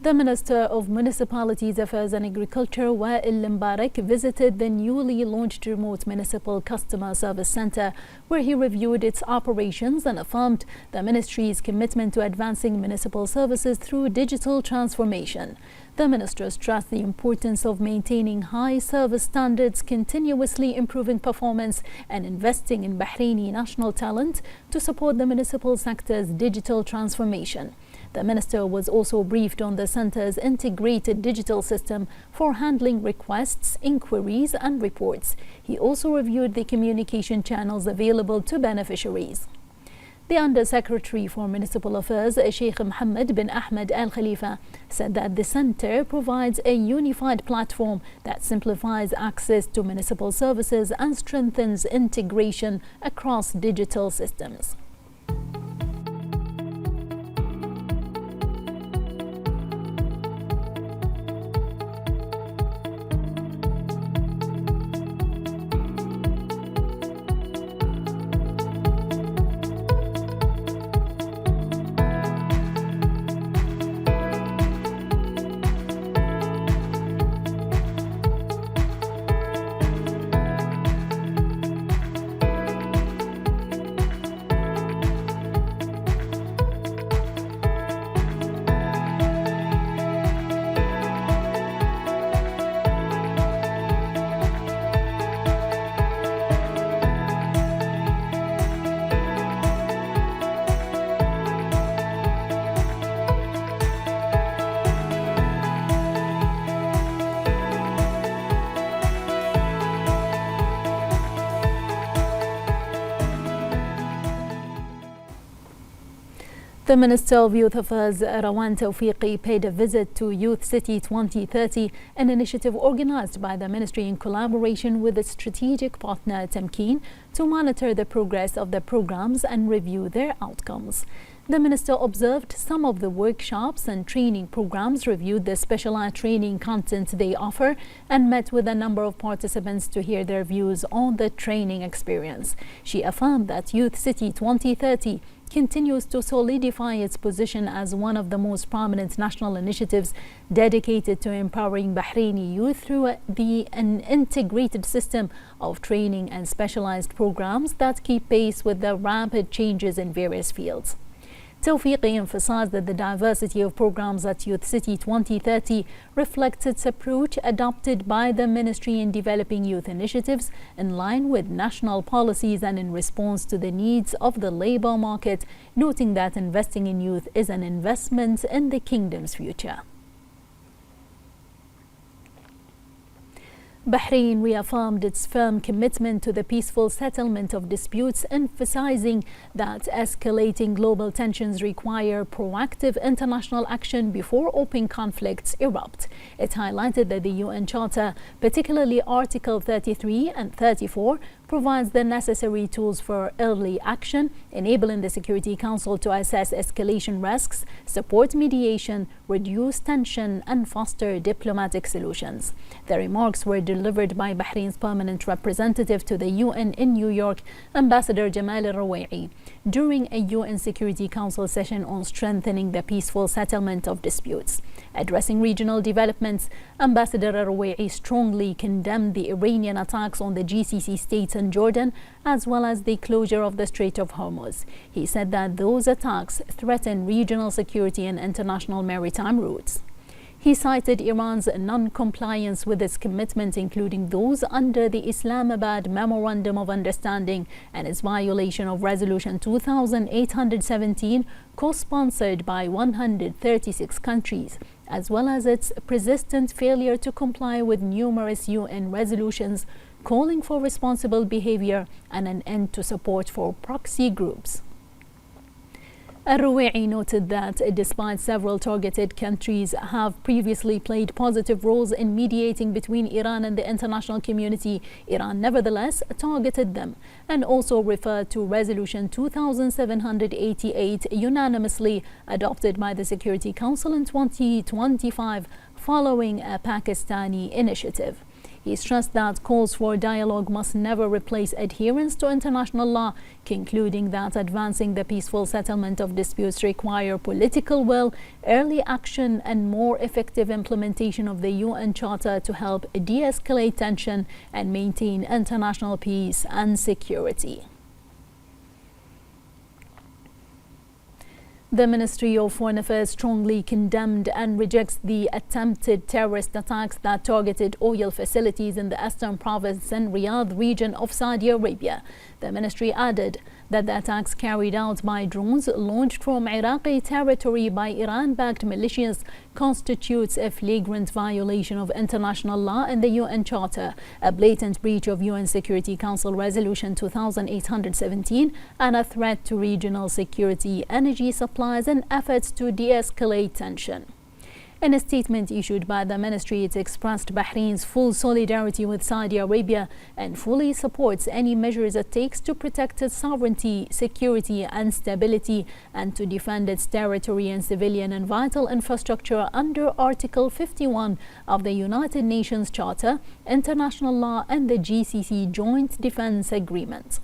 The Minister of Municipalities Affairs and Agriculture, Wael Mbarak, visited the newly launched Remote Municipal Customer Service Centre, where he reviewed its operations and affirmed the Ministry's commitment to advancing municipal services through digital transformation. The Minister stressed the importance of maintaining high service standards, continuously improving performance, and investing in Bahraini national talent to support the municipal sector's digital transformation. The Minister was also briefed on the Centre's integrated digital system for handling requests, inquiries and reports. He also reviewed the communication channels available to beneficiaries. The Under-Secretary for Municipal Affairs, Sheikh Mohammed bin Ahmed Al Khalifa, said that the Centre provides a unified platform that simplifies access to municipal services and strengthens integration across digital systems. The Minister of Youth Affairs, Rawan Tawfiqi, paid a visit to Youth City 2030, an initiative organized by the Ministry in collaboration with its strategic partner Tamkeen to monitor the progress of the programs and review their outcomes. The Minister observed some of the workshops and training programs, reviewed the specialized training content they offer, and met with a number of participants to hear their views on the training experience. She affirmed that Youth City 2030 continues to solidify its position as one of the most prominent national initiatives dedicated to empowering Bahraini youth through an integrated system of training and specialized programs that keep pace with the rapid changes in various fields. Tawfiqi emphasized that the diversity of programs at Youth City 2030 reflects its approach adopted by the Ministry in developing youth initiatives in line with national policies and in response to the needs of the labor market, noting that investing in youth is an investment in the kingdom's future. Bahrain reaffirmed its firm commitment to the peaceful settlement of disputes, emphasizing that escalating global tensions require proactive international action before open conflicts erupt. It highlighted that the UN Charter, particularly Article 33 and 34, provides the necessary tools for early action, enabling the Security Council to assess escalation risks, support mediation, reduce tension, and foster diplomatic solutions. The remarks were delivered by Bahrain's permanent representative to the UN in New York, Ambassador Jamal al-Ruwai'i, during a UN Security Council session on strengthening the peaceful settlement of disputes. Addressing regional developments, Ambassador al-Ruwai'i strongly condemned the Iranian attacks on the GCC states and Jordan, as well as the closure of the Strait of Hormuz. He said that those attacks threaten regional security and international maritime routes. He cited Iran's non-compliance with its commitments, including those under the Islamabad Memorandum of Understanding, and its violation of Resolution 2817, co-sponsored by 136 countries, as well as its persistent failure to comply with numerous UN resolutions calling for responsible behavior and an end to support for proxy groups. Al-Ruwai'i noted that despite several targeted countries have previously played positive roles in mediating between Iran and the international community, Iran nevertheless targeted them, and also referred to Resolution 2788 unanimously adopted by the Security Council in 2025 following a Pakistani initiative. He stressed that calls for dialogue must never replace adherence to international law, concluding that advancing the peaceful settlement of disputes require political will, early action, and more effective implementation of the UN Charter to help de-escalate tension and maintain international peace and security. The Ministry of Foreign Affairs strongly condemned and rejects the attempted terrorist attacks that targeted oil facilities in the Eastern Province and Riyadh region of Saudi Arabia. The ministry added that the attacks carried out by drones launched from Iraqi territory by Iran-backed militias constitutes a flagrant violation of international law and the UN Charter, a blatant breach of UN Security Council Resolution 2817, and a threat to regional security, energy supplies, and efforts to de-escalate tension. In a statement issued by the ministry, it expressed Bahrain's full solidarity with Saudi Arabia and fully supports any measures it takes to protect its sovereignty, security, and stability, and to defend its territory and civilian and vital infrastructure under Article 51 of the United Nations Charter, international law, and the GCC Joint Defense Agreement.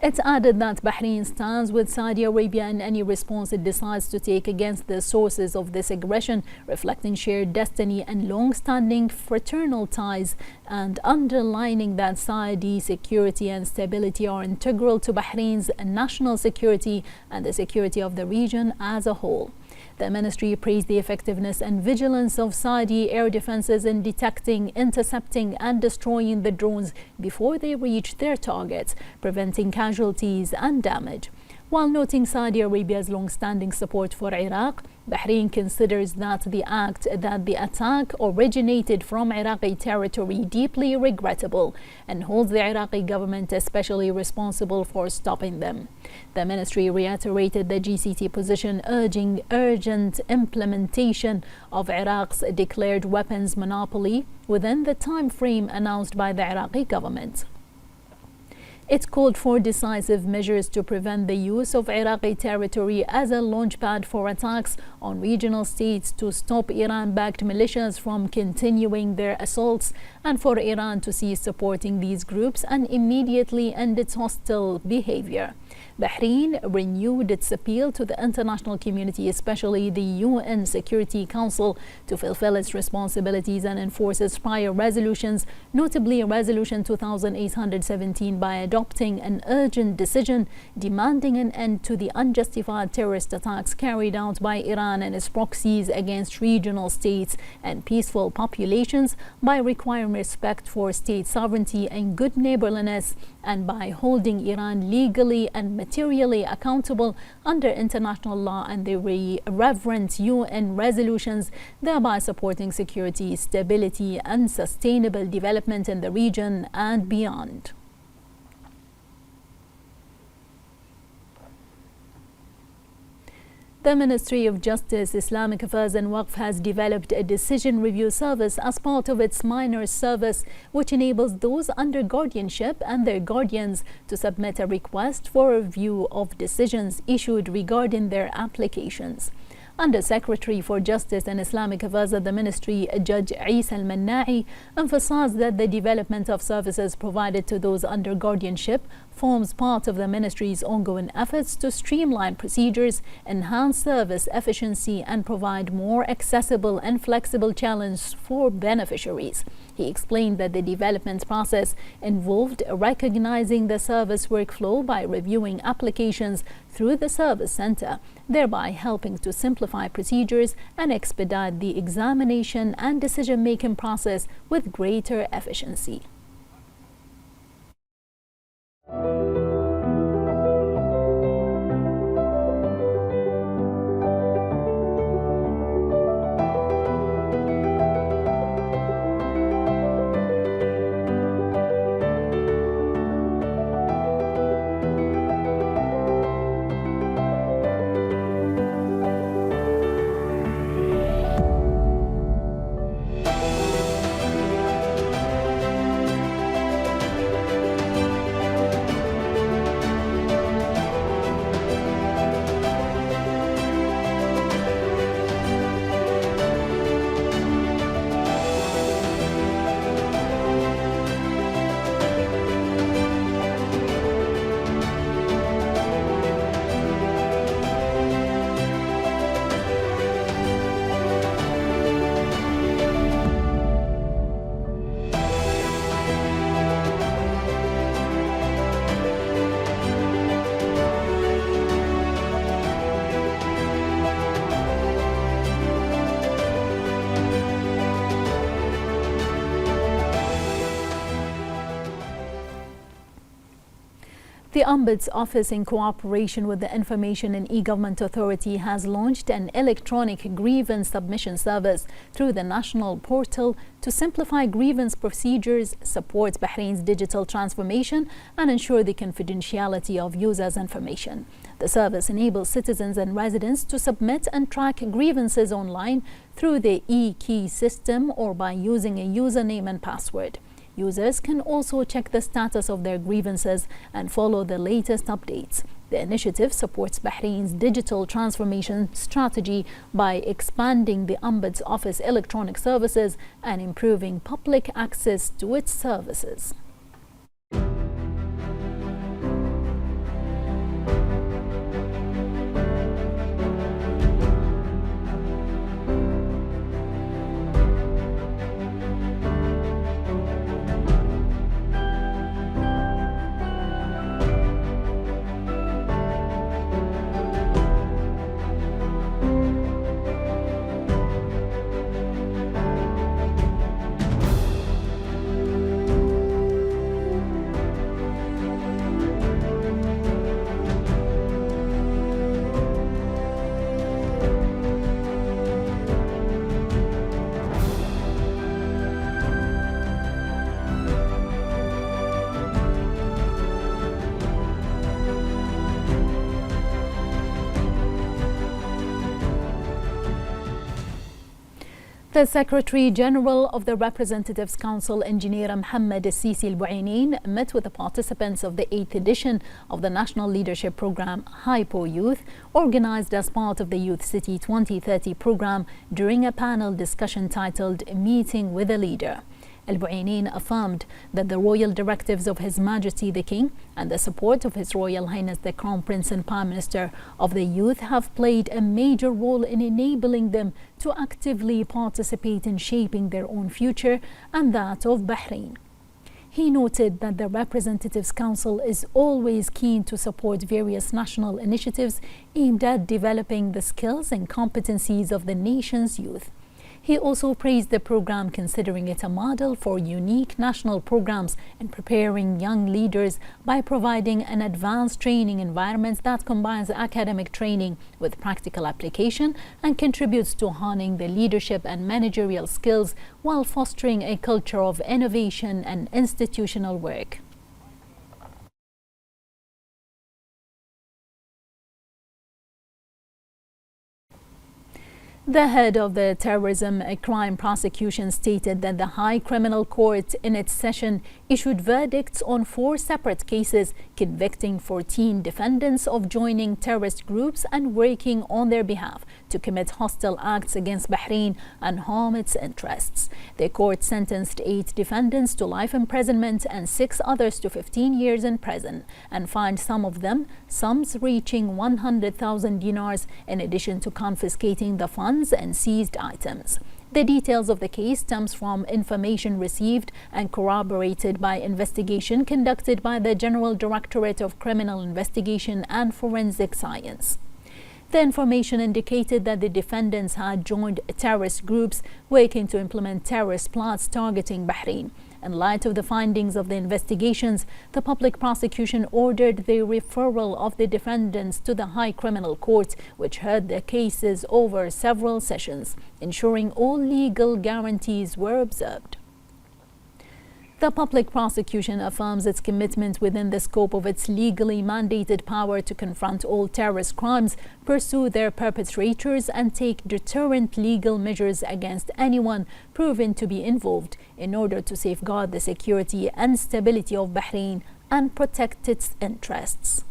It added that Bahrain stands with Saudi Arabia in any response it decides to take against the sources of this aggression, reflecting shared destiny and long-standing fraternal ties, and underlining that Saudi security and stability are integral to Bahrain's national security and the security of the region as a whole. The ministry praised the effectiveness and vigilance of Saudi air defenses in detecting, intercepting, and destroying the drones before they reached their targets, preventing casualties and damage. While noting Saudi Arabia's long-standing support for Iraq, Bahrain considers that the attack originated from Iraqi territory deeply regrettable and holds the Iraqi government especially responsible for stopping them. The ministry reiterated the GCC position, urging urgent implementation of Iraq's declared weapons monopoly within the time frame announced by the Iraqi government. It called for decisive measures to prevent the use of Iraqi territory as a launchpad for attacks on regional states, to stop Iran-backed militias from continuing their assaults, and for Iran to cease supporting these groups and immediately end its hostile behavior. Bahrain renewed its appeal to the international community, especially the UN Security Council, to fulfill its responsibilities and enforce its prior resolutions, notably Resolution 2817, by adopting an urgent decision demanding an end to the unjustified terrorist attacks carried out by Iran and its proxies against regional states and peaceful populations, by requiring respect for state sovereignty and good neighborliness, and by holding Iran legally and materially accountable under international law and the relevant UN resolutions, thereby supporting security, stability, and sustainable development in the region and beyond. The Ministry of Justice, Islamic Affairs and Waqf has developed a decision review service as part of its minors service, which enables those under guardianship and their guardians to submit a request for review of decisions issued regarding their applications. Under Secretary for Justice and Islamic Affairs at the Ministry, Judge Isa Al-Manna'i, emphasized that the development of services provided to those under guardianship forms part of the Ministry's ongoing efforts to streamline procedures, enhance service efficiency, and provide more accessible and flexible channels for beneficiaries. He explained that the development process involved recognizing the service workflow by reviewing applications through the service center, thereby helping to simplify procedures and expedite the examination and decision-making process with greater efficiency. The Ombuds Office, in cooperation with the Information and E-Government Authority, has launched an electronic grievance submission service through the national portal to simplify grievance procedures, support Bahrain's digital transformation, and ensure the confidentiality of users' information. The service enables citizens and residents to submit and track grievances online through the e-key system or by using a username and password. Users can also check the status of their grievances and follow the latest updates. The initiative supports Bahrain's digital transformation strategy by expanding the Ombuds Office electronic services and improving public access to its services. The Secretary General of the Representatives Council, Engineer Mohammed Al-Buainin, met with the participants of the 8th edition of the National Leadership Program Hypo Youth, organized as part of the Youth City 2030 program during a panel discussion titled Meeting with a Leader. Al-Buainin affirmed that the royal directives of His Majesty the King and the support of His Royal Highness the Crown Prince and Prime Minister of the Youth have played a major role in enabling them to actively participate in shaping their own future and that of Bahrain. He noted that the Representatives Council is always keen to support various national initiatives aimed at developing the skills and competencies of the nation's youth. He also praised the program, considering it a model for unique national programs in preparing young leaders by providing an advanced training environment that combines academic training with practical application and contributes to honing the leadership and managerial skills while fostering a culture of innovation and institutional work. The head of the terrorism crime prosecution stated that the High Criminal Court in its session issued verdicts on 4 separate cases convicting 14 defendants of joining terrorist groups and working on their behalf to commit hostile acts against Bahrain and harm its interests. The court sentenced 8 defendants to life imprisonment and 6 others to 15 years in prison and fined some of them sums reaching 100,000 dinars, in addition to confiscating the funds and seized items. The details of the case stems from information received and corroborated by investigation conducted by the General Directorate of Criminal Investigation and Forensic Science. The information indicated that the defendants had joined terrorist groups working to implement terrorist plots targeting Bahrain. In light of the findings of the investigations, the public prosecution ordered the referral of the defendants to the High Criminal Court, which heard the cases over several sessions, ensuring all legal guarantees were observed. The public prosecution affirms its commitment within the scope of its legally mandated power to confront all terrorist crimes, pursue their perpetrators, and take deterrent legal measures against anyone proven to be involved in order to safeguard the security and stability of Bahrain and protect its interests.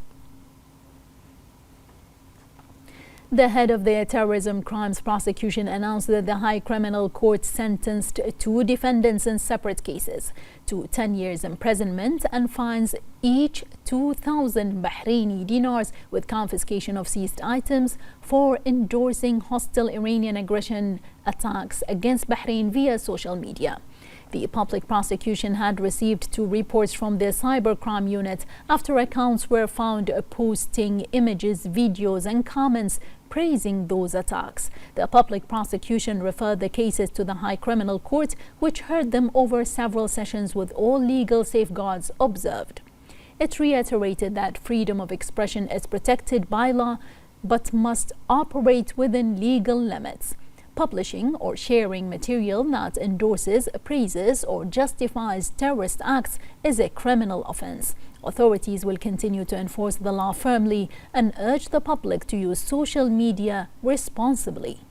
The head of the terrorism crimes prosecution announced that the High Criminal Court sentenced 2 defendants in separate cases to 10 years imprisonment and fines each 2,000 Bahraini dinars with confiscation of seized items for endorsing hostile Iranian aggression attacks against Bahrain via social media. The public prosecution had received 2 reports from the cybercrime unit after accounts were found posting images, videos, and comments praising those attacks. The public prosecution referred the cases to the High Criminal Court, which heard them over several sessions with all legal safeguards observed. It reiterated that freedom of expression is protected by law but must operate within legal limits. Publishing or sharing material that endorses, praises, or justifies terrorist acts is a criminal offense. Authorities will continue to enforce the law firmly and urge the public to use social media responsibly.